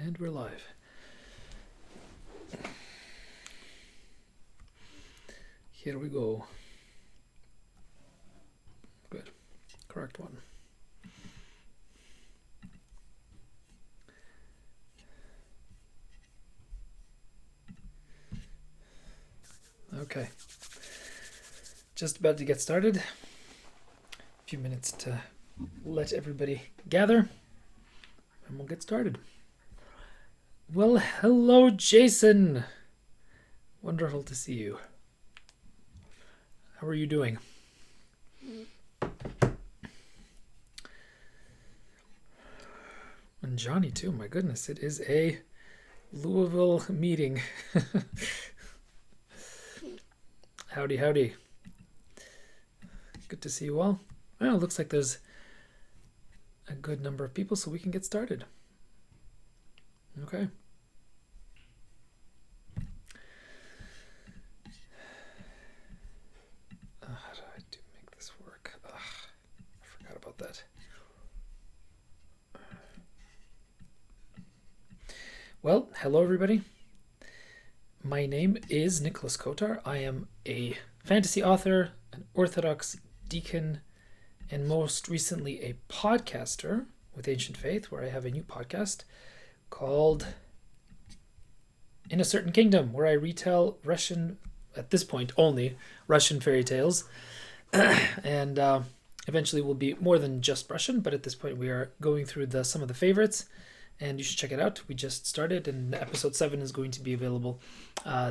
And we're live. Here we go. Good. Correct one. Okay. Just about to get started. A few minutes to let everybody gather, and we'll get started. Well, hello, Jason. Wonderful to see you. How are you doing? And Johnny, too. My goodness, it is a Louisville meeting. Howdy, howdy. Good to see you all. Well, it looks like there's a good number of people, so we can get started. Okay. How do I make this work? I forgot about that. Well, hello everybody. My name is Nicholas Kotar. I am a fantasy author, an Orthodox deacon, and most recently a podcaster with Ancient Faith, where I have a new podcast called In a Certain Kingdom, where I retell Russian, at this point only, Russian fairy tales. And eventually will be more than just Russian, but at this point we are going through some of the favorites, and you should check it out. We just started, and episode 7 is going to be available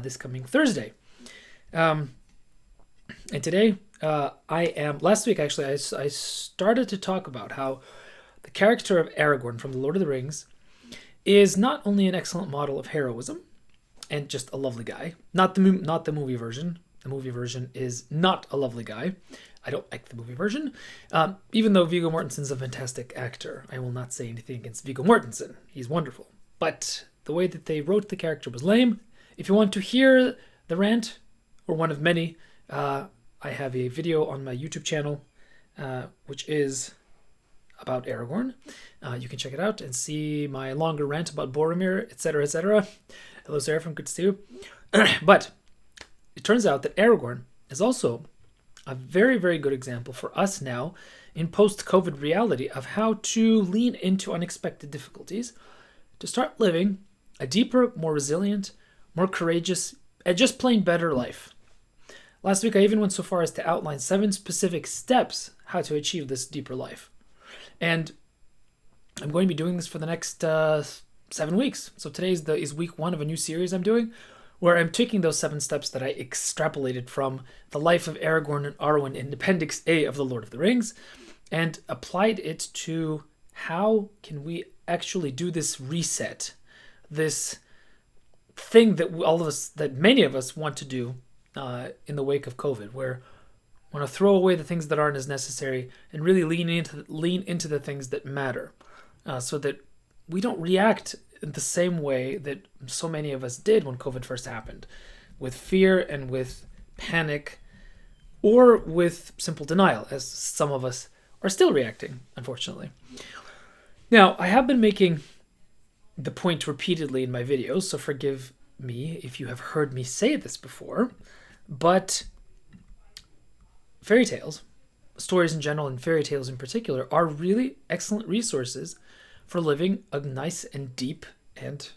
this coming Thursday. And today, last week actually, I started to talk about how the character of Aragorn from The Lord of the Rings is not only an excellent model of heroism and just a lovely guy, not the movie version. The movie version is not a lovely guy. I don't like the movie version. Even though Viggo Mortensen's a fantastic actor, I will not say anything against Viggo Mortensen. He's wonderful. But the way that they wrote the character was lame. If you want to hear the rant, or one of many, I have a video on my YouTube channel, which is about Aragorn. You can check it out and see my longer rant about Boromir, etc., etc. Hello, Seraphim, good to see you. But it turns out that Aragorn is also a very, very good example for us now in post-COVID reality of how to lean into unexpected difficulties to start living a deeper, more resilient, more courageous, and just plain better life. Last week, I even went so far as to outline 7 specific steps how to achieve this deeper life. And I'm going to be doing this for the next 7 weeks. So today is week 1 of a new series I'm doing, where I'm taking those 7 steps that I extrapolated from the life of Aragorn and Arwen in Appendix A of The Lord of the Rings, and applied it to how can we actually do this reset, this thing that many of us want to do in the wake of COVID, where we want to throw away the things that aren't as necessary and really lean into the things that matter, so that we don't react in the same way that so many of us did when COVID first happened, with fear and with panic, or with simple denial, as some of us are still reacting, unfortunately. Now, I have been making the point repeatedly in my videos, so forgive me if you have heard me say this before, but fairy tales, stories in general and fairy tales in particular, are really excellent resources for living a nice and deep and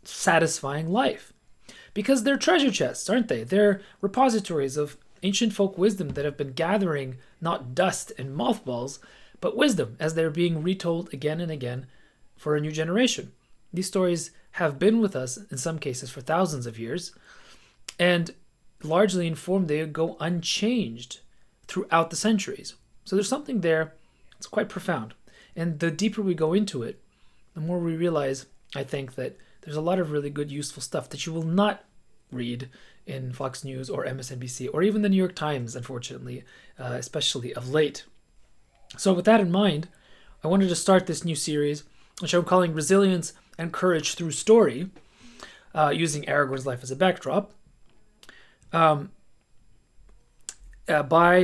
satisfying life. Because they're treasure chests, aren't they? They're repositories of ancient folk wisdom that have been gathering not dust and mothballs, but wisdom as they're being retold again and again for a new generation. These stories have been with us in some cases for thousands of years, and largely informed, they go unchanged throughout the centuries. So there's something there that's quite profound. And the deeper we go into it, the more we realize, I think, that there's a lot of really good, useful stuff that you will not read in Fox News or MSNBC or even the New York Times, unfortunately, especially of late. So with that in mind, I wanted to start this new series, which I'm calling Resilience and Courage Through Story, using Aragorn's life as a backdrop, by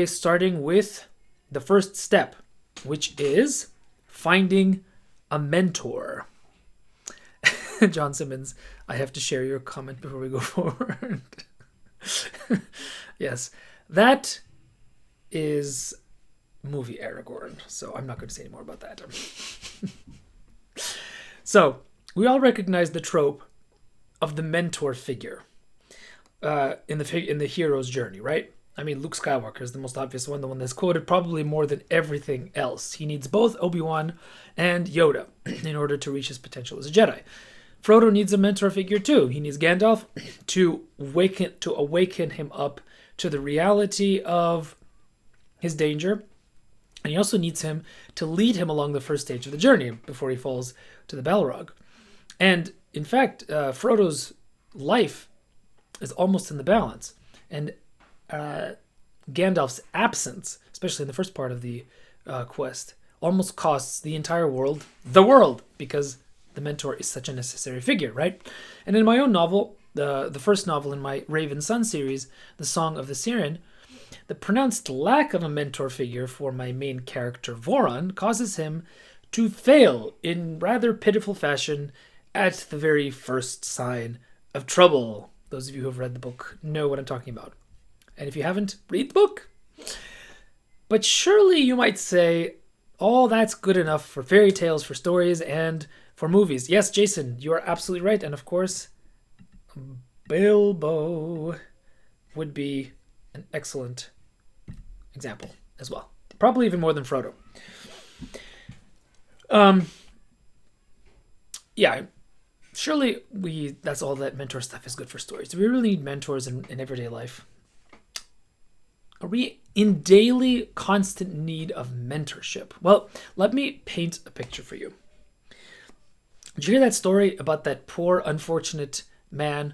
starting with the first step, which is finding a mentor. John Simmons, I have to share your comment before we go forward. Yes, that is movie Aragorn, so I'm not going to say any more about that. So, we all recognize the trope of the mentor figure in the hero's journey, right? I mean, Luke Skywalker is the most obvious one, the one that's quoted probably more than everything else. He needs both Obi-Wan and Yoda in order to reach his potential as a Jedi. Frodo needs a mentor figure too. He needs Gandalf to awaken him up to the reality of his danger. And he also needs him to lead him along the first stage of the journey before he falls to the Balrog. And in fact, Frodo's life is almost in the balance. And Gandalf's absence, especially in the first part of the quest, almost costs the entire world the world, because the mentor is such a necessary figure, right? And in my own novel, the first novel in my Raven Sun series, The Song of the Siren, the pronounced lack of a mentor figure for my main character Voron causes him to fail in rather pitiful fashion at the very first sign of trouble. Those of you who have read the book know what I'm talking about. And if you haven't, read the book. But surely you might say, oh, that's good enough for fairy tales, for stories, and for movies. Yes, Jason, you are absolutely right. And of course, Bilbo would be an excellent example as well. Probably even more than Frodo. Yeah, surely that's all that mentor stuff is good for stories. Do we really need mentors in everyday life? Are we in daily, constant need of mentorship? Well, let me paint a picture for you. Did you hear that story about that poor, unfortunate man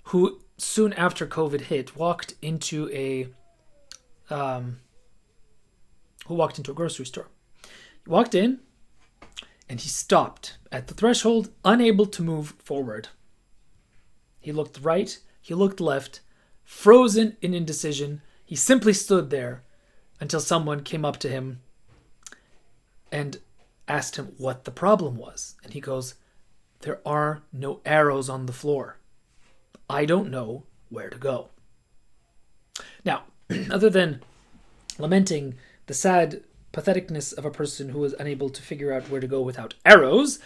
who, soon after COVID hit, walked into a grocery store? He walked in, and he stopped at the threshold, unable to move forward. He looked right, he looked left, frozen in indecision. He simply stood there until someone came up to him and asked him what the problem was. And he goes, "There are no arrows on the floor. I don't know where to go." Now, other than lamenting the sad patheticness of a person who is unable to figure out where to go without arrows,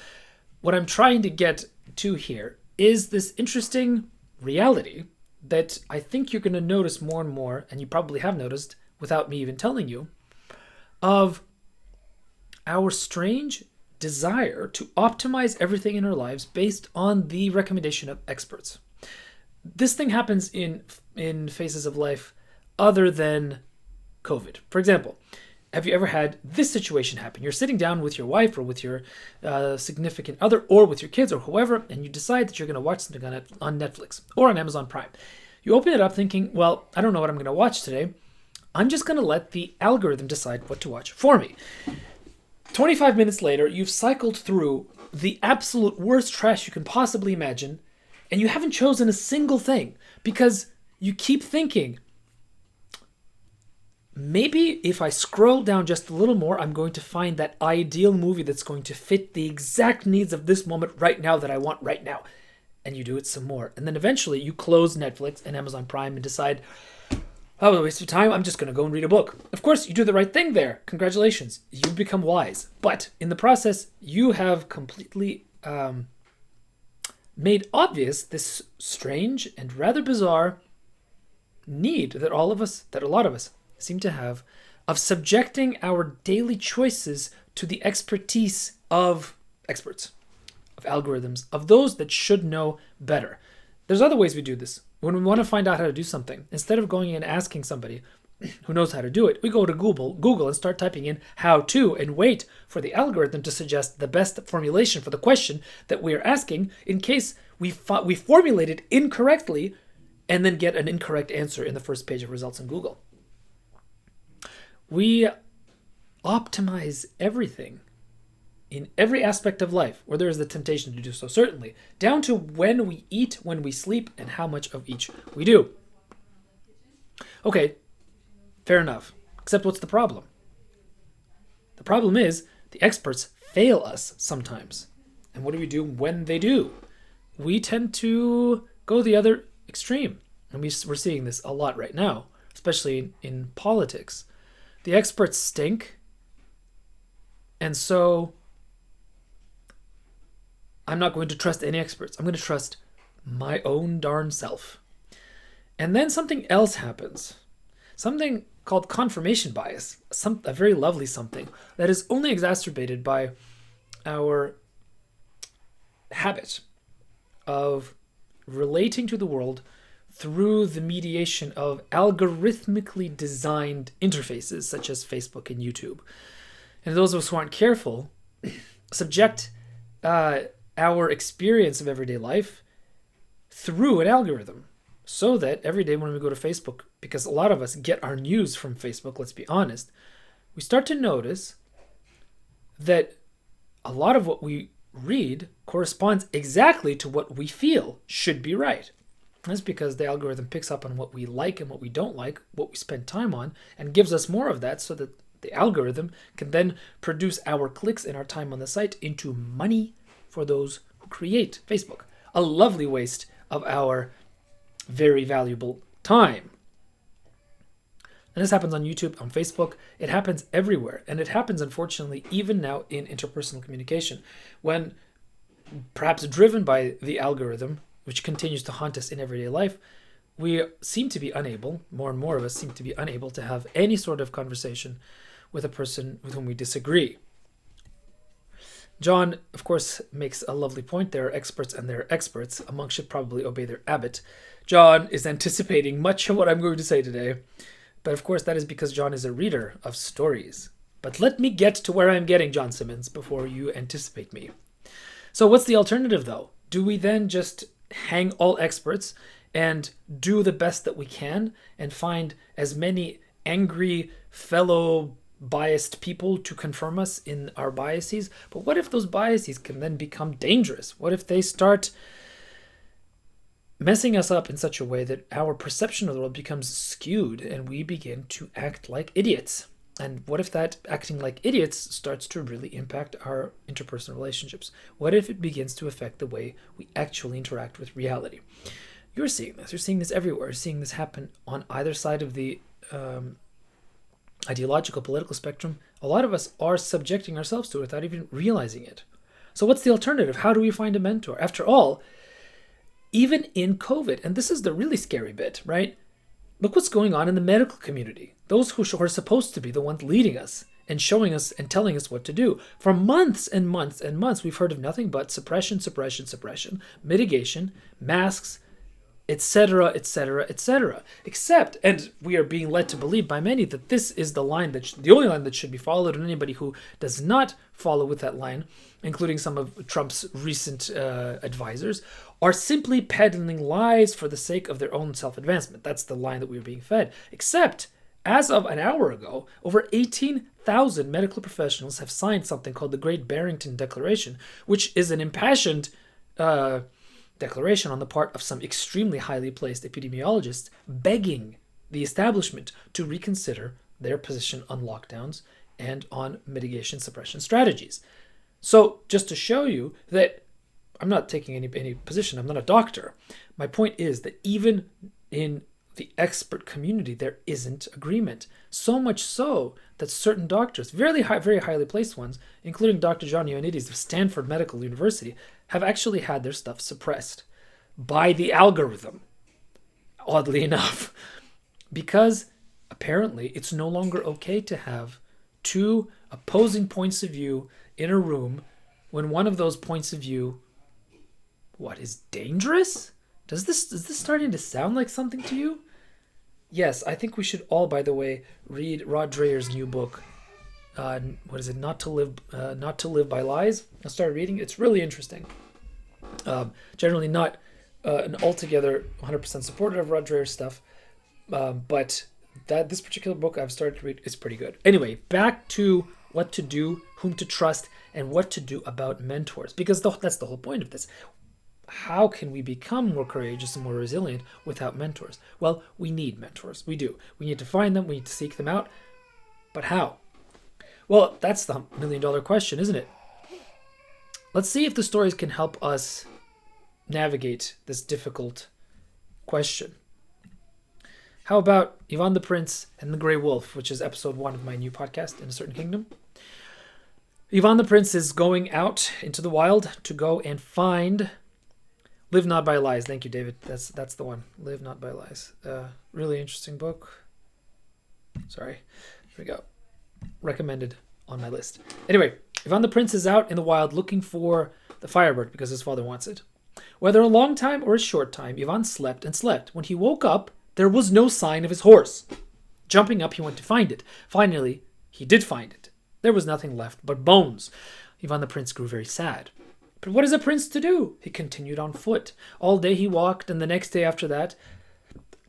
what I'm trying to get to here is this interesting reality that I think you're going to notice more and more, and you probably have noticed without me even telling you, of our strange desire to optimize everything in our lives based on the recommendation of experts. This thing happens in phases of life other than COVID. For example, have you ever had this situation happen? You're sitting down with your wife or with your significant other or with your kids or whoever, and you decide that you're going to watch something on Netflix or on Amazon Prime. You open it up thinking, well, I don't know what I'm going to watch today. I'm just going to let the algorithm decide what to watch for me. 25 minutes later, you've cycled through the absolute worst trash you can possibly imagine, and you haven't chosen a single thing because you keep thinking, maybe if I scroll down just a little more, I'm going to find that ideal movie that's going to fit the exact needs of this moment right now that I want right now. And you do it some more. And then eventually you close Netflix and Amazon Prime and decide, oh, a waste of time, I'm just going to go and read a book. Of course, you do the right thing there. Congratulations. You've become wise. But in the process, you have completely made obvious this strange and rather bizarre need that a lot of us seem to have of subjecting our daily choices to the expertise of experts, of algorithms, of those that should know better. There's other ways we do this. When we want to find out how to do something, instead of going and asking somebody who knows how to do it, we go to Google and start typing in how to and wait for the algorithm to suggest the best formulation for the question that we are asking in case we formulate it incorrectly and then get an incorrect answer in the first page of results in Google. We optimize everything in every aspect of life, where there is the temptation to do so, certainly, down to when we eat, when we sleep, and how much of each we do. Okay, fair enough. Except what's the problem? The problem is the experts fail us sometimes. And what do we do when they do? we tend to go the other extreme. And we're seeing this a lot right now, especially in politics. The experts stink. And so I'm not going to trust any experts. I'm going to trust my own darn self. And then something else happens. Something called confirmation bias. A very lovely something that is only exacerbated by our habit of relating to the world through the mediation of algorithmically designed interfaces such as Facebook and YouTube. And those of us who aren't careful subject our experience of everyday life through an algorithm, so that every day when we go to Facebook, because a lot of us get our news from Facebook, let's be honest, we start to notice that a lot of what we read corresponds exactly to what we feel should be right. That's because the algorithm picks up on what we like and what we don't like, what we spend time on, and gives us more of that, so that the algorithm can then produce our clicks and our time on the site into money for those who create Facebook. A lovely waste of our very valuable time. And this happens on YouTube, on Facebook. It happens everywhere. And it happens, unfortunately, even now in interpersonal communication, when perhaps driven by the algorithm, which continues to haunt us in everyday life, we seem to be unable, more and more of us seem to be unable to have any sort of conversation with a person with whom we disagree. John, of course, makes a lovely point. There are experts and there are experts. A monk should probably obey their abbot. John is anticipating much of what I'm going to say today. But of course, that is because John is a reader of stories. But let me get to where I'm getting, John Simmons, before you anticipate me. So what's the alternative, though? Do we then just hang all experts and do the best that we can and find as many angry fellow biased people to confirm us in our biases? But what if those biases can then become dangerous? What if they start messing us up in such a way that our perception of the world becomes skewed and we begin to act like idiots? And what if that acting like idiots starts to really impact our interpersonal relationships? What if it begins to affect the way we actually interact with reality? You're seeing this. You're seeing this everywhere. You're seeing this happen on either side of the ideological political spectrum. A lot of us are subjecting ourselves to it without even realizing it. So what's the alternative? How do we find a mentor? After all, even in COVID, and this is the really scary bit, right? Look what's going on in the medical community. Those who are supposed to be the ones leading us and showing us and telling us what to do. For months and months and months, we've heard of nothing but suppression, mitigation, masks, etc., etc., etc. Except, and we are being led to believe by many that this is the line the only line that should be followed, and anybody who does not follow with that line, including some of Trump's recent advisors, are simply peddling lies for the sake of their own self-advancement. That's the line that we are being fed. Except, as of an hour ago, over 18,000 medical professionals have signed something called the Great Barrington Declaration, which is an impassioned declaration on the part of some extremely highly placed epidemiologists begging the establishment to reconsider their position on lockdowns and on mitigation suppression strategies. So just to show you that I'm not taking any position, I'm not a doctor. My point is that even in the expert community, there isn't agreement. So much so that certain doctors, very highly placed ones, including Dr. John Ioannidis of Stanford Medical University, have actually had their stuff suppressed by the algorithm, oddly enough, because apparently it's no longer okay to have two opposing points of view in a room when one of those points of view, is dangerous? Is this starting to sound like something to you? Yes, I think we should all, by the way, read Rod Dreher's new book. Not to Live by Lies. I started reading. It's really interesting. Generally not an altogether 100% supporter of Rod Dreher's stuff, but this particular book I've started to read is pretty good. Anyway, back to what to do, whom to trust, and what to do about mentors, because that's the whole point of this. How can we become more courageous and more resilient without mentors? Well, we need mentors. We do. We need to find them. We need to seek them out. But how? Well, that's the $1 million question, isn't it? Let's see if the stories can help us navigate this difficult question. How about Ivan the Prince and the Grey Wolf, which is episode 1 of my new podcast, In a Certain Kingdom? Ivan the Prince is going out into the wild to go and find Live Not by Lies. Thank you, David. That's the one. Live Not by Lies. Really interesting book. Sorry. Here we go. Recommended on my list. Anyway, Ivan the Prince is out in the wild looking for the Firebird because his father wants it. Whether a long time or a short time, Ivan slept and slept. When he woke up, there was no sign of his horse. Jumping up, he went to find it. Finally, he did find it. There was nothing left but bones. Ivan the Prince grew very sad. But what is a prince to do? He continued on foot. All day he walked, and the next day after that,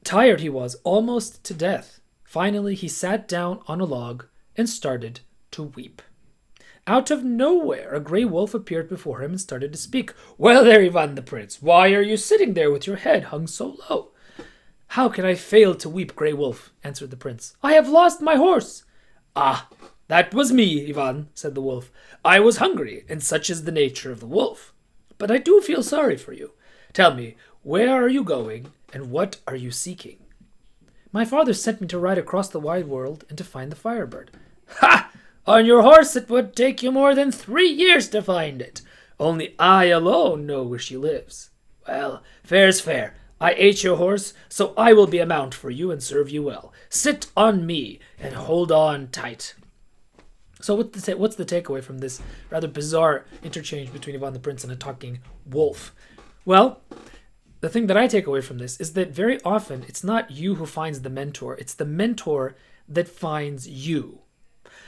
tired he was, almost to death. Finally, he sat down on a log and started to weep. Out of nowhere, a grey wolf appeared before him and started to speak. "Well there, Ivan the Prince, why are you sitting there with your head hung so low?" "How can I fail to weep, Grey Wolf?" answered the prince. "I have lost my horse." "Ah, that was me, Ivan," said the wolf. "I was hungry, and such is the nature of the wolf. But I do feel sorry for you. Tell me, where are you going, and what are you seeking?" "My father sent me to ride across the wide world and to find the Firebird." "Ha! On your horse it would take you more than 3 years to find it. Only I alone know where she lives. Well, fair's fair. I ate your horse, so I will be a mount for you and serve you well. Sit on me and hold on tight." So what's the takeaway from this rather bizarre interchange between Ivan the Prince and a talking wolf? Well, the thing that I take away from this is that very often it's not you who finds the mentor. It's the mentor that finds you.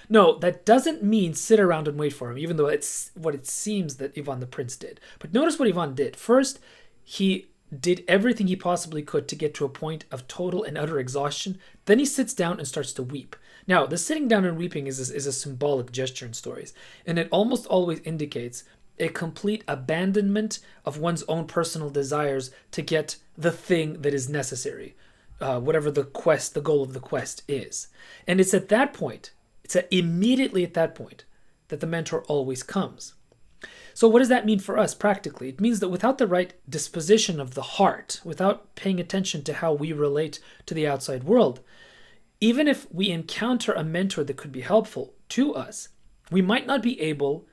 No, that doesn't mean sit around and wait for him, even though it's what it seems that Ivan the Prince did. But notice what Ivan did. First, he did everything he possibly could to get to a point of total and utter exhaustion. Then he sits down and starts to weep. Now, the sitting down and weeping is a symbolic gesture in stories, and it almost always indicates a complete abandonment of one's own personal desires to get the thing that is necessary, whatever the goal of the quest is. And it's at that point, immediately at that point, that the mentor always comes. So what does that mean for us practically? It means that without the right disposition of the heart, without paying attention to how we relate to the outside world, even if we encounter a mentor that could be helpful to us, we might not be able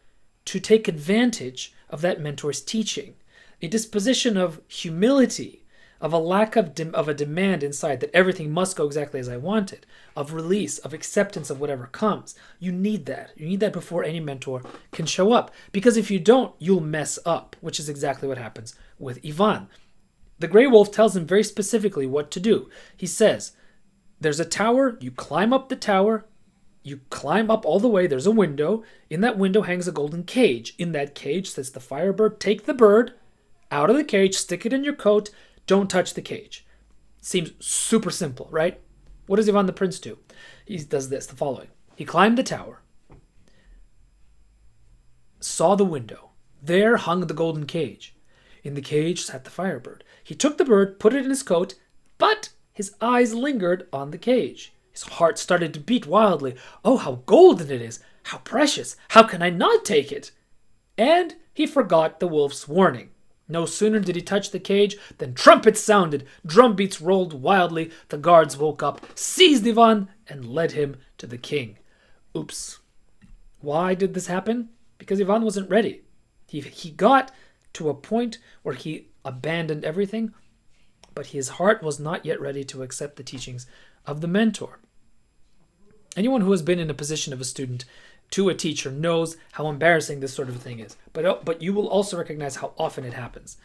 to take advantage of that mentor's teaching. A disposition of humility, of a lack of a demand inside that everything must go exactly as I want it, of release, of acceptance of whatever comes. You need that. You need that before any mentor can show up. Because if you don't, you'll mess up, which is exactly what happens with Ivan. The Grey Wolf tells him very specifically what to do. He says, there's a tower, you climb up the tower, you climb up all the way, there's a window. In that window hangs a golden cage. In that cage sits the Firebird. Take the bird out of the cage, stick it in your coat, don't touch the cage. Seems super simple, right? What does Ivan the Prince do? He does the following. He climbed the tower, saw the window. There hung the golden cage. In the cage sat the Firebird. He took the bird, put it in his coat, but his eyes lingered on the cage. His heart started to beat wildly. Oh, how golden it is! How precious! How can I not take it? And he forgot the wolf's warning. No sooner did he touch the cage than trumpets sounded, drum beats rolled wildly, the guards woke up, seized Ivan, and led him to the king. Oops. Why did this happen? Because Ivan wasn't ready. He got to a point where he abandoned everything, but his heart was not yet ready to accept the teachings of the mentor. Anyone who has been in a position of a student to a teacher knows how embarrassing this sort of thing is. But you will also recognize how often it happens.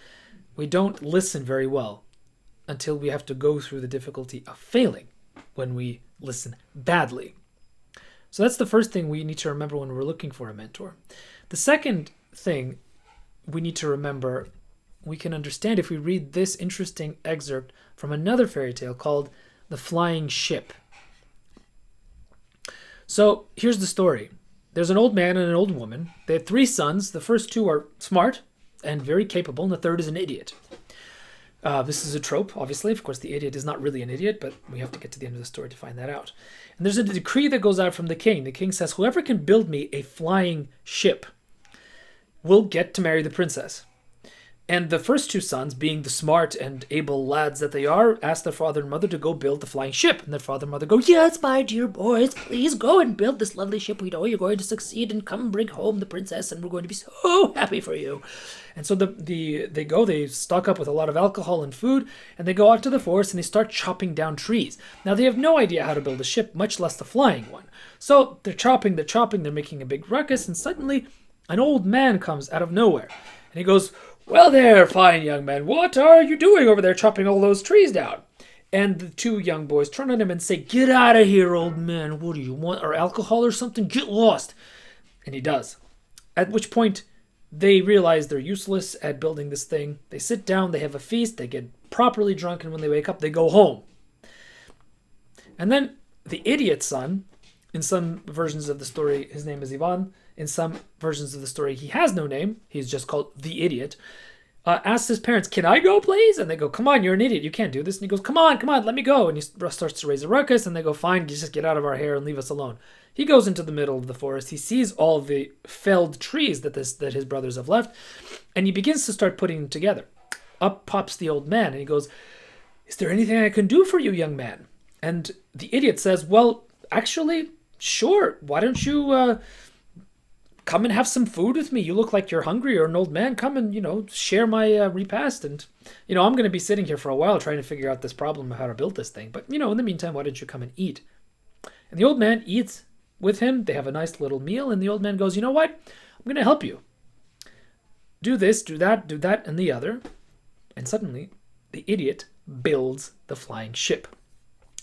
We don't listen very well until we have to go through the difficulty of failing when we listen badly. So that's the first thing we need to remember when we're looking for a mentor. The second thing we need to remember, we can understand if we read this interesting excerpt from another fairy tale called The Flying Ship. So here's the story. There's an old man and an old woman. They had 3 sons. The first 2 are smart and very capable, and the third is an idiot. This is a trope, obviously. Of course, the idiot is not really an idiot, but we have to get to the end of the story to find that out. And there's a decree that goes out from the king. The king says, whoever can build me a flying ship will get to marry the princess. And the first two sons, being the smart and able lads that they are, ask their father and mother to go build the flying ship. And their father and mother go, "Yes, my dear boys, please go and build this lovely ship. We know you're going to succeed, and come bring home the princess, and we're going to be so happy for you." And so they stock up with a lot of alcohol and food, and they go out to the forest and they start chopping down trees. Now they have no idea how to build a ship, much less the flying one. So they're chopping, they're making a big ruckus, and suddenly an old man comes out of nowhere. And he goes, "Well there, fine young man, what are you doing over there chopping all those trees down?" And the two young boys turn on him and say, "Get out of here, old man. What do you want? Or alcohol or something? Get lost." And he does. At which point, they realize they're useless at building this thing. They sit down, they have a feast, they get properly drunk, and when they wake up, they go home. And then the idiot son, in some versions of the story, his name is Ivan. In some versions of the story, he has no name. He's just called the idiot. Asks his parents, "Can I go, please?" And they go, "Come on, you're an idiot. You can't do this." And he goes, come on, let me go." And he starts to raise a ruckus, and they go, "Fine, just get out of our hair and leave us alone." He goes into the middle of the forest. He sees all the felled trees that his brothers have left, and he begins to start putting them together. Up pops the old man, and he goes, "Is there anything I can do for you, young man?" And the idiot says, "Well, actually, sure. Why don't you come and have some food with me? You look like you're hungry. You're an old man. Come and, share my repast. And, I'm going to be sitting here for a while trying to figure out this problem of how to build this thing. But, in the meantime, why don't you come and eat?" And the old man eats with him. They have a nice little meal. And the old man goes, "You know what? I'm going to help you. Do this, do that, and the other." And suddenly, the idiot builds the flying ship.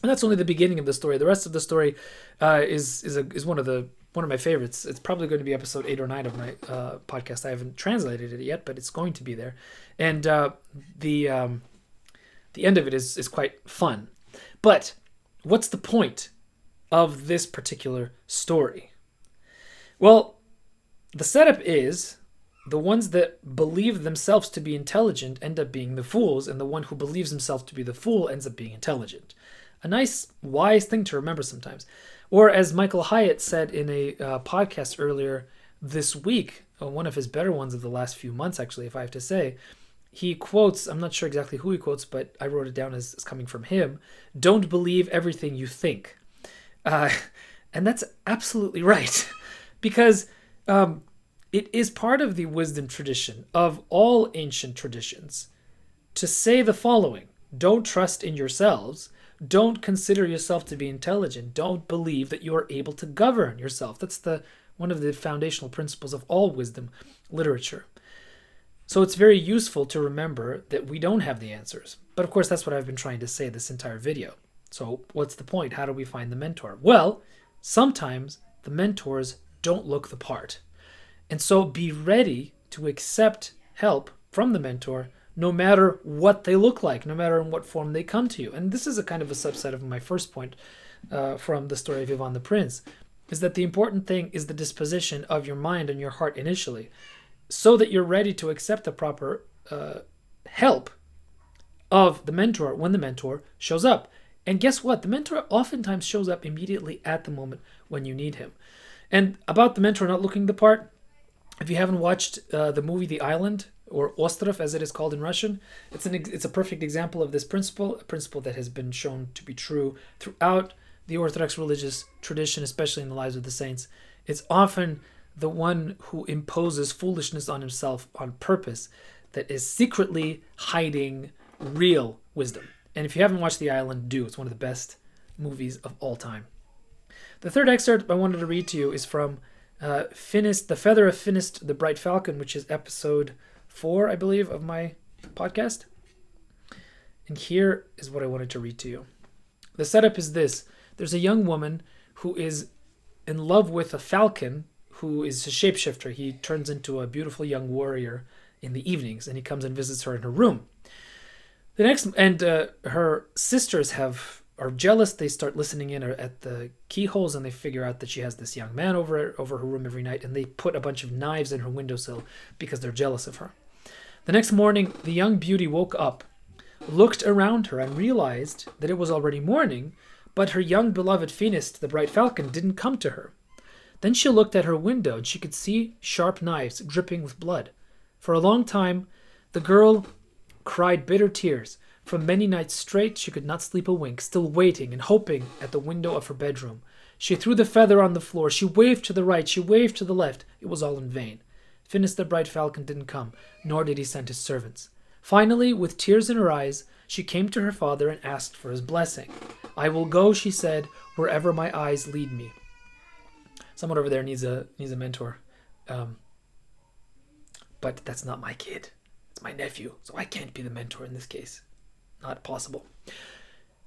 And that's only the beginning of the story. The rest of the story is one of my favorites. It's probably going to be episode 8 or 9 of my podcast. I haven't translated it yet, but it's going to be there. And the end of it is quite fun. But what's the point of this particular story? Well, the setup is the ones that believe themselves to be intelligent end up being the fools, and the one who believes himself to be the fool ends up being intelligent. A nice, wise thing to remember sometimes. Or as Michael Hyatt said in a podcast earlier this week, one of his better ones of the last few months, actually, if I have to say, he quotes, I'm not sure exactly who he quotes, but I wrote it down as coming from him, "Don't believe everything you think." And that's absolutely right. Because it is part of the wisdom tradition of all ancient traditions to say the following: don't trust in yourselves. Don't consider yourself to be intelligent. Don't believe that you are able to govern yourself. That's one of the foundational principles of all wisdom literature. So it's very useful to remember that we don't have the answers. But of course, that's what I've been trying to say this entire video. So what's the point? How do we find the mentor? Well, sometimes the mentors don't look the part. And so be ready to accept help from the mentor no matter what they look like, no matter in what form they come to you. And this is a kind of a subset of my first point from the story of Ivan the Prince, is that the important thing is the disposition of your mind and your heart initially, so that you're ready to accept the proper help of the mentor when the mentor shows up. And guess what? The mentor oftentimes shows up immediately at the moment when you need him. And about the mentor not looking the part, if you haven't watched the movie The Island, or Ostrov as it is called in Russian, it's a perfect example of this principle, a principle that has been shown to be true throughout the Orthodox religious tradition, especially in the lives of the saints. It's often the one who imposes foolishness on himself on purpose that is secretly hiding real wisdom. And if you haven't watched The Island, do. It's one of the best movies of all time. The third excerpt I wanted to read to you is from The Feather of Finist, the Bright Falcon, which is episode 4, I believe, of my podcast. And here is what I wanted to read to you. The setup is this. There's a young woman who is in love with a falcon who is a shapeshifter. He turns into a beautiful young warrior in the evenings, and he comes and visits her in her room. Her sisters are jealous. They start listening in at the keyholes, and they figure out that she has this young man over her room every night, and they put a bunch of knives in her windowsill because they're jealous of her. The next morning, the young beauty woke up, looked around her, and realized that it was already morning, but her young beloved Finist, the bright falcon, didn't come to her. Then she looked at her window, and she could see sharp knives dripping with blood. For a long time, The girl cried bitter tears. For many nights straight she could not sleep a wink, still waiting and hoping at the window of her bedroom. She threw the feather on the floor. She waved to the right. She waved to the left. It was all in vain. Phineas the bright falcon didn't come, nor did he send his servants. Finally, with tears in her eyes, she came to her father and asked for his blessing. I will go, she said, wherever my eyes lead me. Someone over there needs a mentor. But that's not my kid. It's my nephew, so I can't be the mentor in this case. Not possible.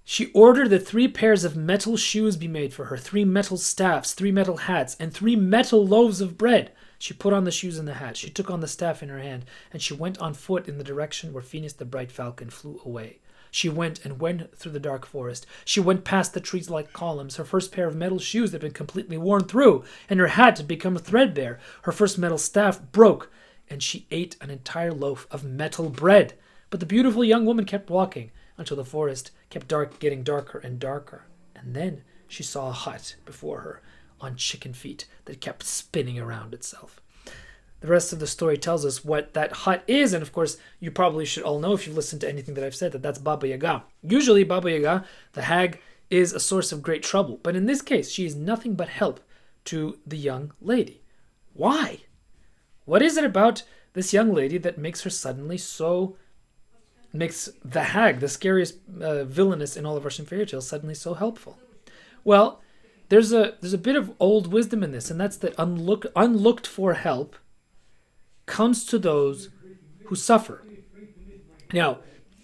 She ordered that 3 pairs of metal shoes be made for her, 3 metal staffs, 3 metal hats, and 3 metal loaves of bread. She put on the shoes and the hat. She took on the staff in her hand, and she went on foot in the direction where Phineas the bright falcon flew away. She went and went through the dark forest. She went past the trees like columns. Her first pair of metal shoes had been completely worn through, and her hat had become threadbare. Her first metal staff broke, and she ate an entire loaf of metal bread. But the beautiful young woman kept walking until the forest kept getting darker and darker. And then she saw a hut before her on chicken feet that kept spinning around itself. The rest of the story tells us what that hut is, and of course, you probably should all know if you've listened to anything that I've said, that's Baba Yaga. Usually, Baba Yaga, the hag, is a source of great trouble, but in this case, she is nothing but help to the young lady. Why? What is it about this young lady that makes her suddenly makes the hag, the scariest villainess in all of Russian fairy tales, suddenly so helpful? Well, there's a bit of old wisdom in this, and that's that unlooked for help comes to those who suffer. Now,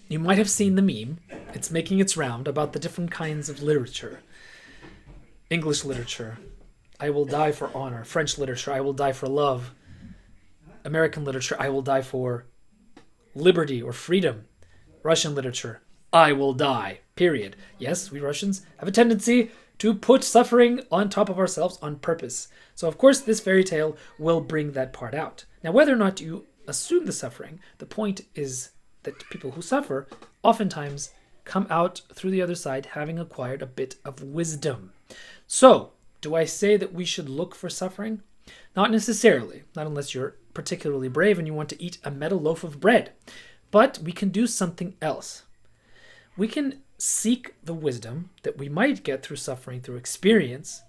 you might have seen the meme. It's making its round about the different kinds of literature. English literature, I will die for honor. French literature, I will die for love. American literature, I will die for liberty or freedom. Russian literature, I will die, period. Yes, we Russians have a tendency to put suffering on top of ourselves on purpose. So, of course, this fairy tale will bring that part out. Now, whether or not you assume the suffering, the point is that people who suffer oftentimes come out through the other side having acquired a bit of wisdom. So, do I say that we should look for suffering? Not necessarily, not unless you're particularly brave and you want to eat a metal loaf of bread. But we can do something else. We can seek the wisdom that we might get through suffering, through experience,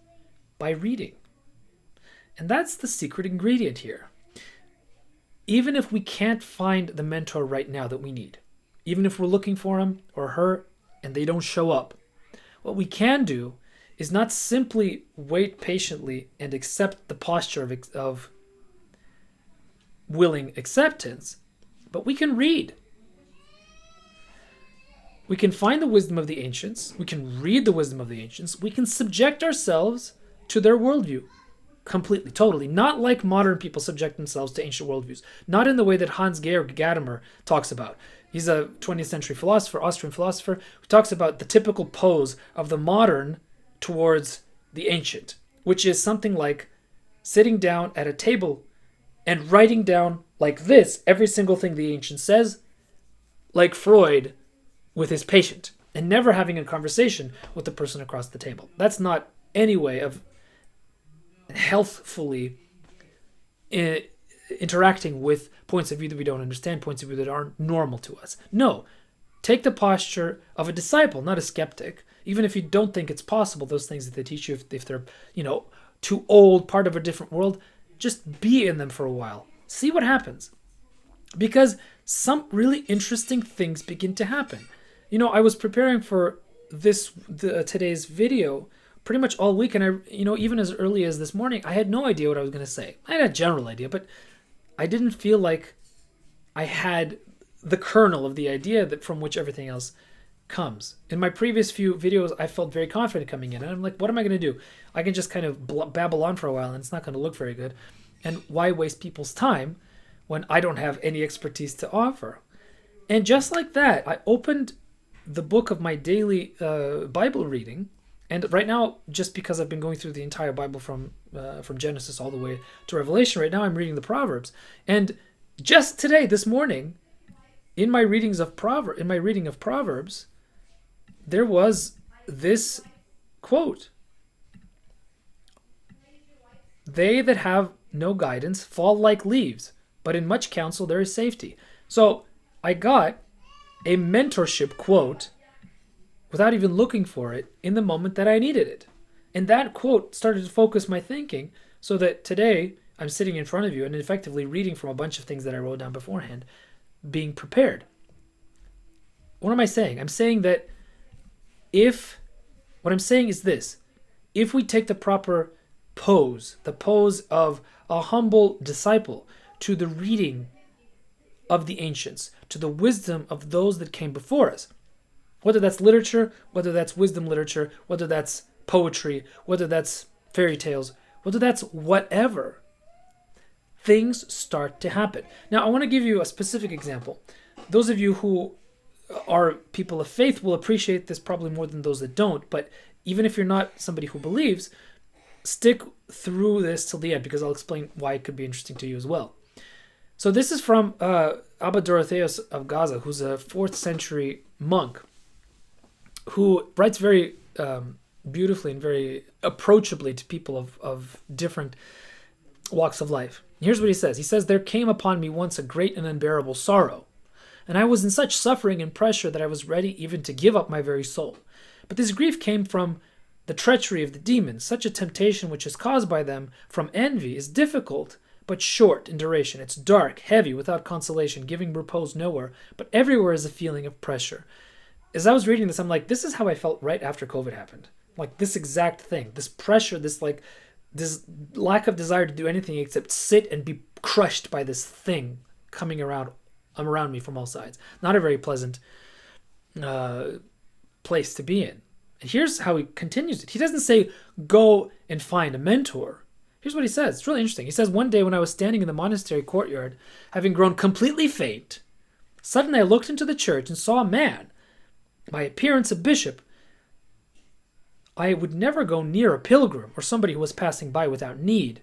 by reading. And that's the secret ingredient here. Even if we can't find the mentor right now that we need, even if we're looking for him or her and they don't show up, what we can do is not simply wait patiently and accept the posture of willing acceptance, but we can read. We can find the wisdom of the ancients. We can read the wisdom of the ancients. We can subject ourselves to their worldview completely, totally. Not like modern people subject themselves to ancient worldviews. Not in the way that Hans-Georg Gadamer talks about. He's a 20th century philosopher, Austrian philosopher, who talks about the typical pose of the modern towards the ancient, which is something like sitting down at a table and writing down like this every single thing the ancient says, like Freud with his patient, and never having a conversation with the person across the table. That's not any way of healthfully interacting with points of view that we don't understand, points of view that aren't normal to us. No, take the posture of a disciple, not a skeptic. Even if you don't think it's possible, those things that they teach you, if they're, too old, part of a different world, just be in them for a while. See what happens. Because some really interesting things begin to happen. I was preparing for today's video pretty much all week, and I, even as early as this morning, I had no idea what I was going to say. I had a general idea, but I didn't feel like I had the kernel of the idea that from which everything else comes. In my previous few videos, I felt very confident coming in, and I'm like, what am I going to do? I can just kind of babble on for a while, and it's not going to look very good. And why waste people's time when I don't have any expertise to offer? And just like that, I opened the book of my daily Bible reading. And right now, just because I've been going through the entire Bible from Genesis all the way to Revelation, right now I'm reading the Proverbs. And just today, this morning, in my reading of Proverbs, there was this quote: "They that have no guidance fall like leaves, but in much counsel there is safety." So I got a mentorship quote without even looking for it in the moment that I needed it. And that quote started to focus my thinking so that today I'm sitting in front of you and effectively reading from a bunch of things that I wrote down beforehand, being prepared. What am I saying? I'm saying that what I'm saying is this: if we take the proper pose, the pose of a humble disciple to the reading of the ancients, to the wisdom of those that came before us, whether that's literature, whether that's wisdom literature, whether that's poetry, whether that's fairy tales, whether that's whatever, things start to happen. Now, I want to give you a specific example. Those of you who are people of faith will appreciate this probably more than those that don't, but even if you're not somebody who believes, stick through this till the end because I'll explain why it could be interesting to you as well. So this is from Abba Dorotheus of Gaza, who's a 4th century monk who writes very beautifully and very approachably to people of different walks of life. Here's what he says. He says, "There came upon me once a great and unbearable sorrow, and I was in such suffering and pressure that I was ready even to give up my very soul. But this grief came from the treachery of the demons. Such a temptation which is caused by them from envy is difficult, but short in duration. It's dark, heavy, without consolation, giving repose nowhere, but everywhere is a feeling of pressure." As I was reading this, I'm like, this is how I felt right after COVID happened. Like this exact thing, this pressure, this lack of desire to do anything except sit and be crushed by this thing coming around me from all sides. Not a very pleasant place to be in. And here's how he continues it. He doesn't say, go and find a mentor. Here's what he says. It's really interesting. He says, "One day when I was standing in the monastery courtyard, having grown completely faint, suddenly I looked into the church and saw a man, by appearance a bishop. I would never go near a pilgrim or somebody who was passing by without need.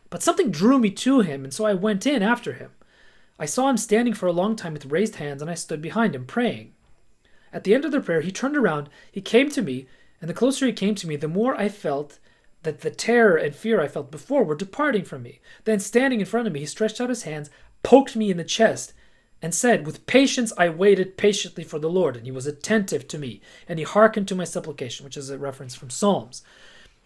But something drew me to him, and so I went in after him. I saw him standing for a long time with raised hands, and I stood behind him, praying. At the end of the prayer, he turned around, he came to me, and the closer he came to me, the more I felt that the terror and fear I felt before were departing from me. Then, standing in front of me, he stretched out his hands, poked me in the chest, and said, 'With patience I waited patiently for the Lord, and he was attentive to me, and he hearkened to my supplication,'" which is a reference from Psalms.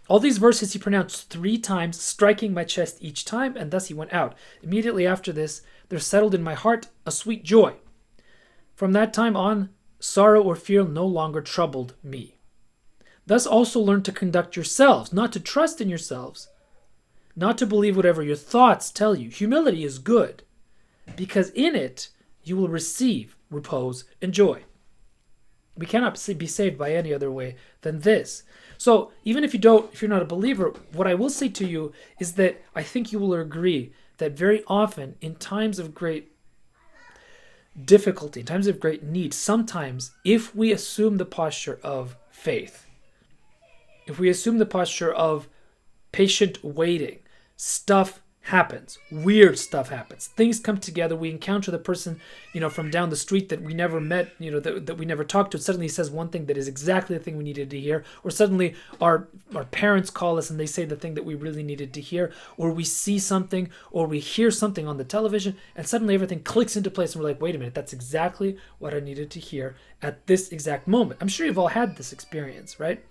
"All these verses he pronounced 3 times, striking my chest each time, and thus he went out. Immediately after this, there settled in my heart a sweet joy. From that time on, sorrow or fear no longer troubled me. Thus also learn to conduct yourselves, not to trust in yourselves, not to believe whatever your thoughts tell you. Humility is good, because in it you will receive repose and joy. We cannot be saved by any other way than this." So even if you're not a believer, what I will say to you is that I think you will agree that very often in times of great difficulty, in times of great need, sometimes if we assume the posture of faith, if we assume the posture of patient waiting, stuff happens. Weird stuff happens. Things come together. We encounter the person, from down the street that we never met, that we never talked to. Suddenly he says one thing that is exactly the thing we needed to hear. Or suddenly our parents call us and they say the thing that we really needed to hear. Or we see something, or we hear something on the television, and suddenly everything clicks into place and we're like, wait a minute, that's exactly what I needed to hear at this exact moment. I'm sure you've all had this experience, right?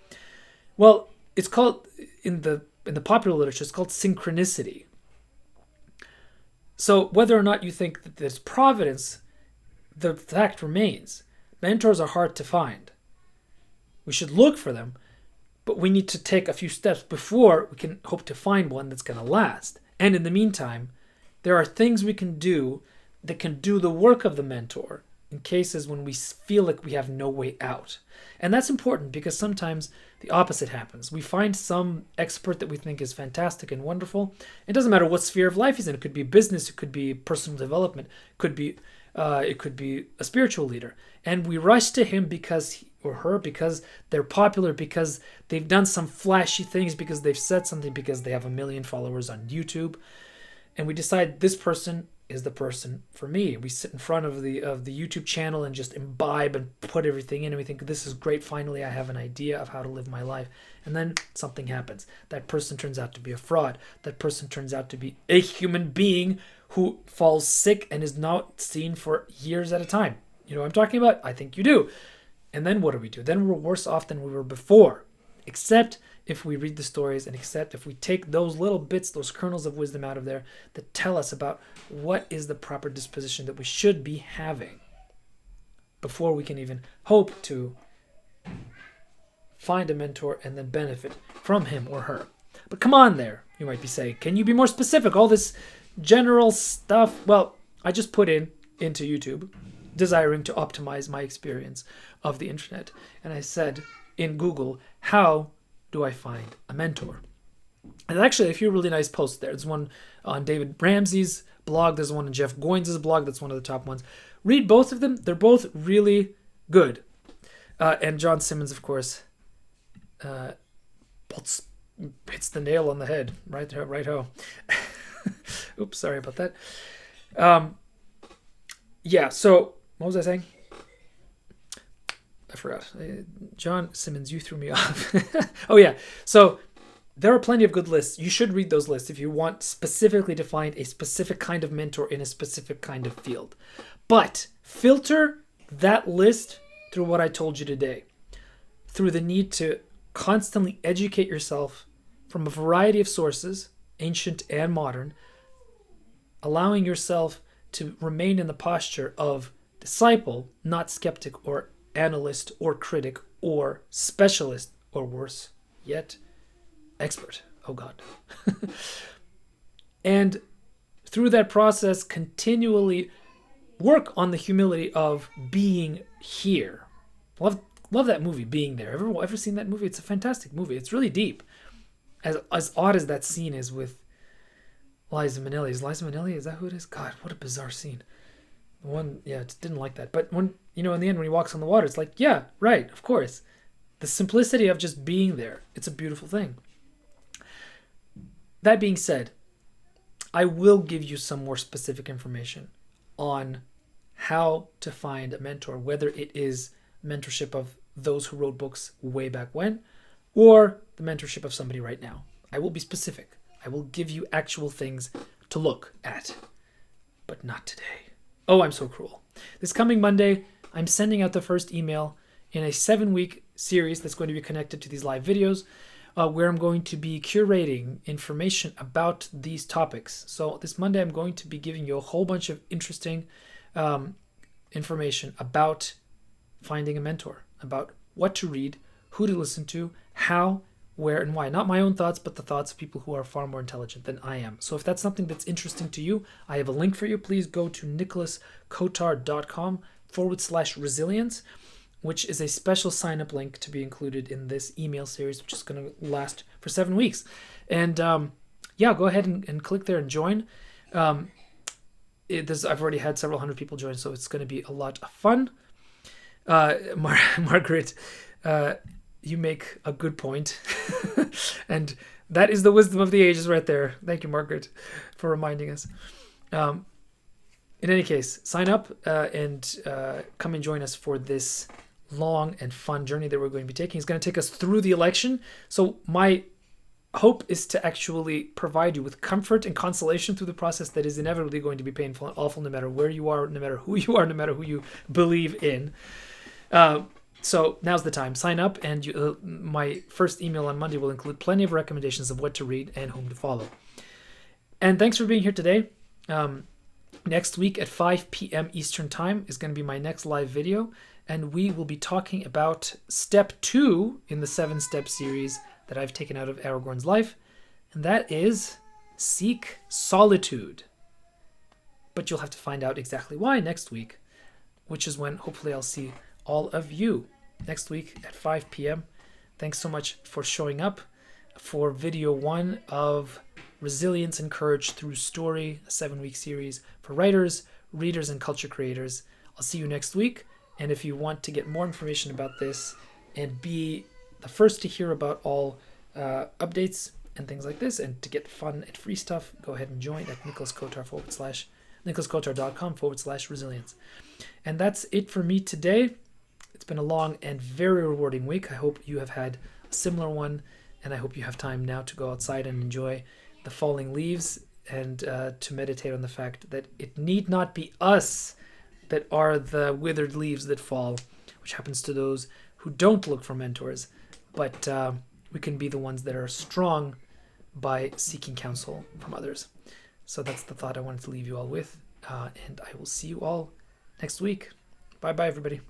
Well, it's called, in the popular literature, it's called synchronicity. So whether or not you think that there's providence, the fact remains. Mentors are hard to find. We should look for them, but we need to take a few steps before we can hope to find one that's going to last. And in the meantime, there are things we can do that can do the work of the mentor in cases when we feel like we have no way out. And that's important because sometimes the opposite happens. We find some expert that we think is fantastic and wonderful. It doesn't matter what sphere of life he's in. It could be business, it could be personal development, it could be a spiritual leader. And we rush to him because they're popular, because they've done some flashy things, because they've said something, because they have 1 million followers on YouTube. And we decide this person is the person for me. We sit in front of the YouTube channel and just imbibe and put everything in, and we think, this is great, finally I have an idea of how to live my life. And then something happens. That person turns out to be a fraud. That person turns out to be a human being who falls sick and is not seen for years at a time. You know what I'm talking about? I think you do. And then what do we do? Then we're worse off than we were before. Except if we read the stories, and except if we take those little bits, those kernels of wisdom out of there that tell us about what is the proper disposition that we should be having before we can even hope to find a mentor and then benefit from him or her. But come on there, you might be saying. Can you be more specific? All this general stuff. Well, I just put into YouTube, desiring to optimize my experience of the internet. And I said in Google, how do I find a mentor? And actually a few really nice posts there. There's one on David Ramsey's blog. There's one on Jeff Goins' blog. That's one of the top ones. Read both of them. They're both really good. And John Simmons, of course, hits the nail on the head. Right-ho. Oops, sorry about that. Yeah, so what was I saying? I forgot. John Simmons, you threw me off. Oh, yeah. So there are plenty of good lists. You should read those lists if you want specifically to find a specific kind of mentor in a specific kind of field. But filter that list through what I told you today, through the need to constantly educate yourself from a variety of sources, ancient and modern, allowing yourself to remain in the posture of disciple, not skeptic or analyst or critic or specialist, or worse yet, expert. Oh God. And through that process, continually work on the humility of being here. Love that movie, Being There. Ever seen that movie? It's a fantastic movie. It's really deep. As odd as that scene is with Liza Minnelli. Is Liza Minnelli? Is that who it is? God, what a bizarre scene. Didn't like that. But when, in the end, when he walks on the water, it's like, yeah, right, of course. The simplicity of just being there. It's a beautiful thing. That being said, I will give you some more specific information on how to find a mentor, whether it is mentorship of those who wrote books way back when, or the mentorship of somebody right now. I will be specific. I will give you actual things to look at, but not today. Oh, I'm so cruel. This coming Monday, I'm sending out the first email in a 7-week series that's going to be connected to these live videos, where I'm going to be curating information about these topics. So this Monday, I'm going to be giving you a whole bunch of interesting information about finding a mentor, about what to read, who to listen to, how, where, and why. Not my own thoughts, but the thoughts of people who are far more intelligent than I am. So if that's something that's interesting to you, I have a link for you. Please go to nicholaskotar.com/resilience, which is a special sign-up link to be included in this email series, which is going to last for 7 weeks. And go ahead and click there and join. I've already had several hundred people join, so it's going to be a lot of fun. Margaret, you make a good point. And that is the wisdom of the ages right there. Thank you, Margaret, for reminding us. In any case, sign up and come and join us for this long and fun journey that we're going to be taking. It's going to take us through the election. So my hope is to actually provide you with comfort and consolation through the process that is inevitably going to be painful and awful, no matter where you are, no matter who you are, no matter who you believe in. So now's the time. Sign up, and my first email on Monday will include plenty of recommendations of what to read and whom to follow. And thanks for being here today. Next week at 5 p.m. Eastern Time is going to be my next live video, and we will be talking about step 2 in the 7-step series that I've taken out of Aragorn's life, and that is seek solitude. But you'll have to find out exactly why next week, which is when hopefully I'll see all of you next week at 5 p.m. Thanks so much for showing up for video 1 of Resilience and Courage Through Story, a 7-week series for writers, readers, and culture creators. I'll see you next week. And if you want to get more information about this and be the first to hear about all updates and things like this, and to get fun and free stuff, go ahead and join at nicholaskotar.com/resilience. And that's it for me today. It's been a long and very rewarding week. I hope you have had a similar one, and I hope you have time now to go outside and enjoy the falling leaves and to meditate on the fact that it need not be us that are the withered leaves that fall, which happens to those who don't look for mentors, but we can be the ones that are strong by seeking counsel from others. So that's the thought I wanted to leave you all with, and I will see you all next week. Bye bye, everybody.